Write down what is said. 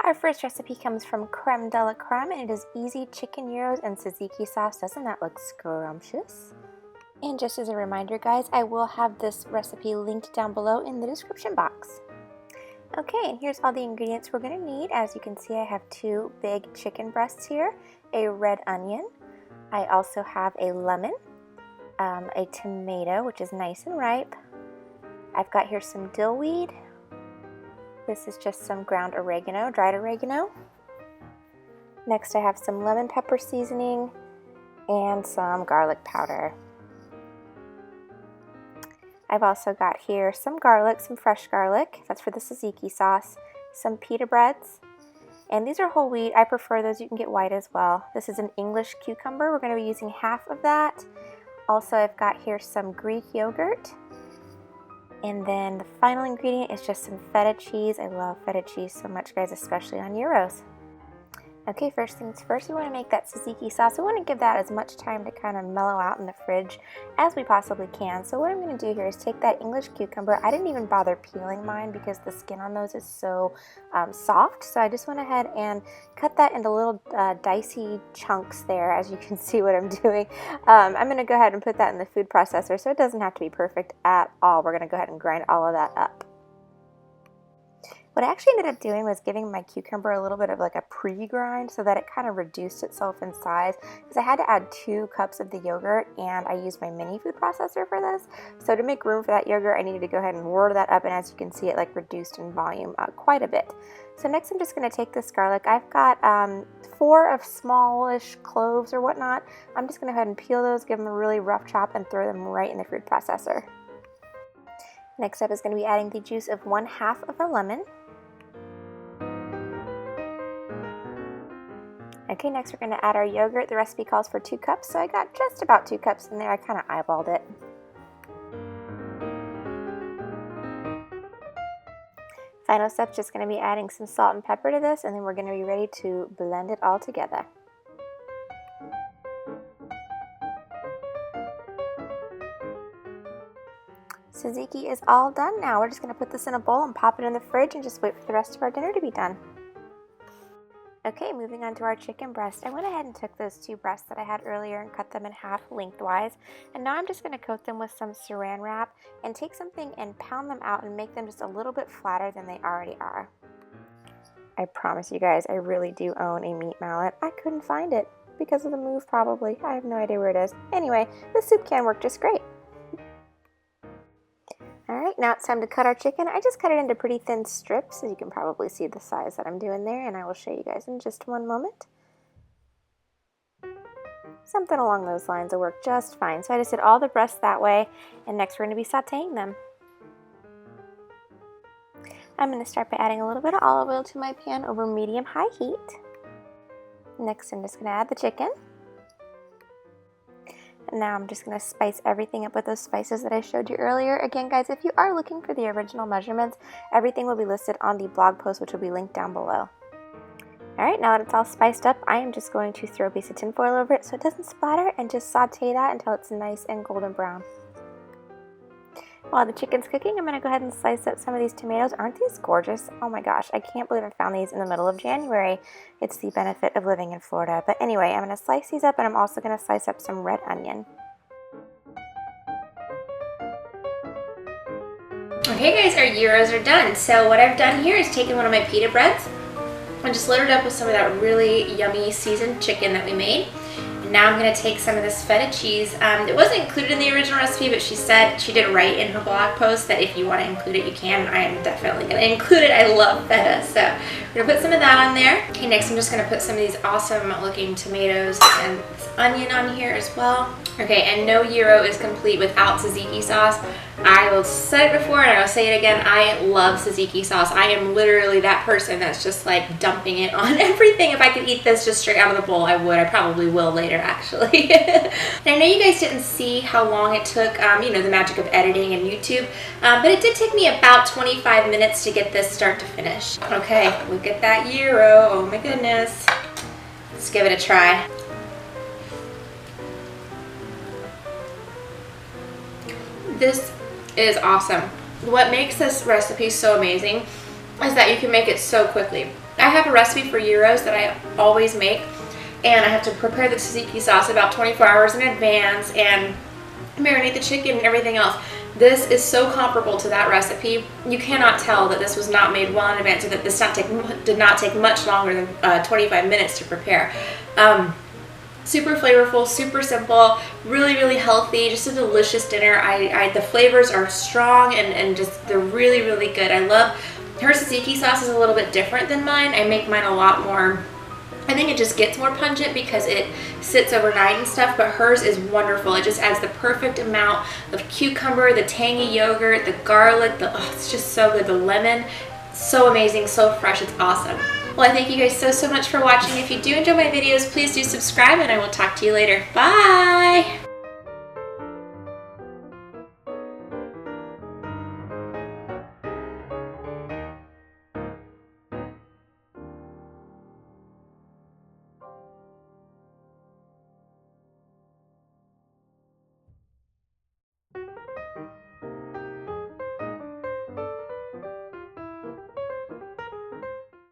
Our first recipe comes from Creme de la Creme, and it is easy chicken gyros and tzatziki sauce. Doesn't that look scrumptious? And just as a reminder, guys, I will have this recipe linked down below in the description box. Okay, and here's all the ingredients we're going to need. As you can see, I have 2 big chicken breasts here, a red onion. I also have a lemon, a tomato, which is nice and ripe. I've got here some dill weed. This is just some ground oregano, dried oregano. Next I have some lemon pepper seasoning and some garlic powder. I've also got here some garlic, some fresh garlic. That's for the tzatziki sauce. Some pita breads. And these are whole wheat. I prefer those. You can get white as well. This is an English cucumber. We're going to be using half of that. Also, I've got here some Greek yogurt. And then the final ingredient is just some feta cheese. I love feta cheese so much, guys, especially on gyros. Okay, first things first, we want to make that tzatziki sauce. We want to give that as much time to kind of mellow out in the fridge as we possibly can. So what I'm going to do here is take that English cucumber. I didn't even bother peeling mine because the skin on those is so soft. So I just went ahead and cut that into little dicey chunks there, as you can see what I'm doing. I'm going to go ahead and put that in the food processor so it doesn't have to be perfect at all. We're going to go ahead and grind all of that up. What I actually ended up doing was giving my cucumber a little bit of like a pre-grind so that it kind of reduced itself in size, because I had to add 2 cups of the yogurt and I used my mini food processor for this. So to make room for that yogurt, I needed to go ahead and whirl that up, and as you can see, it like reduced in volume quite a bit. So next I'm just going to take this garlic. I've got 4 of smallish cloves or whatnot. I'm just going to go ahead and peel those, give them a really rough chop, and throw them right in the food processor. Next up is going to be adding the juice of 1/2 of a lemon. Okay, next we're going to add our yogurt. The recipe calls for 2 cups, so I got just about 2 cups in there. I kind of eyeballed it. Final step, just going to be adding some salt and pepper to this, and then we're going to be ready to blend it all together. Tzatziki is all done now. We're just going to put this in a bowl and pop it in the fridge and just wait for the rest of our dinner to be done. Okay, moving on to our chicken breast. I went ahead and took those 2 breasts that I had earlier and cut them in half lengthwise. And now I'm just going to coat them with some saran wrap and take something and pound them out and make them just a little bit flatter than they already are. I promise you guys, I really do own a meat mallet. I couldn't find it because of the move probably. I have no idea where it is. Anyway, the soup can worked just great. Alright, now it's time to cut our chicken. I just cut it into pretty thin strips, so you can probably see the size that I'm doing there, and I will show you guys in just one moment. Something along those lines will work just fine. So I just did all the breasts that way, and next we're going to be sauteing them. I'm going to start by adding a little bit of olive oil to my pan over medium-high heat. Next I'm just going to add the chicken. And now I'm just going to spice everything up with those spices that I showed you earlier. Again, guys, if you are looking for the original measurements, everything will be listed on the blog post, which will be linked down below. Alright, now that it's all spiced up, I am just going to throw a piece of tin foil over it so it doesn't splatter, and just saute that until it's nice and golden brown. While the chicken's cooking, I'm going to go ahead and slice up some of these tomatoes. Aren't these gorgeous? Oh my gosh, I can't believe I found these in the middle of January. It's the benefit of living in Florida. But anyway, I'm going to slice these up, and I'm also going to slice up some red onion. Okay guys, our gyros are done. So what I've done here is taken one of my pita breads and just loaded up with some of that really yummy seasoned chicken that we made. Now I'm going to take some of this feta cheese. It wasn't included in the original recipe, but she said, she did write in her blog post that if you want to include it, you can. I am definitely going to include it. I love feta, so we're going to put some of that on there. Okay, next I'm just going to put some of these awesome looking tomatoes and this onion on here as well. Okay, and no gyro is complete without tzatziki sauce. I will say it before and I will say it again, I love tzatziki sauce. I am literally that person that's just like dumping it on everything. If I could eat this just straight out of the bowl, I would. I probably will later, actually. And I know you guys didn't see how long it took, you know, the magic of editing and YouTube, but it did take me about 25 minutes to get this start to finish. Okay, look at that gyro. Oh my goodness. Let's give it a try. This is awesome. What makes this recipe so amazing is that you can make it so quickly. I have a recipe for gyros that I always make, and I have to prepare the tzatziki sauce about 24 hours in advance and marinate the chicken and everything else. This is so comparable to that recipe. You cannot tell that this was not made well in advance, or that this did not take much longer than 25 minutes to prepare. Super flavorful, super simple, really, really healthy, just a delicious dinner. The flavors are strong and just, they're really, really good. I love, her tzatziki sauce is a little bit different than mine. I make mine a lot more, I think it just gets more pungent because it sits overnight and stuff, but hers is wonderful. It just adds the perfect amount of cucumber, the tangy yogurt, the garlic, it's just so good. The lemon, so amazing, so fresh, it's awesome. Well, I thank you guys so much for watching. If you do enjoy my videos, please do subscribe, and I will talk to you later. Bye!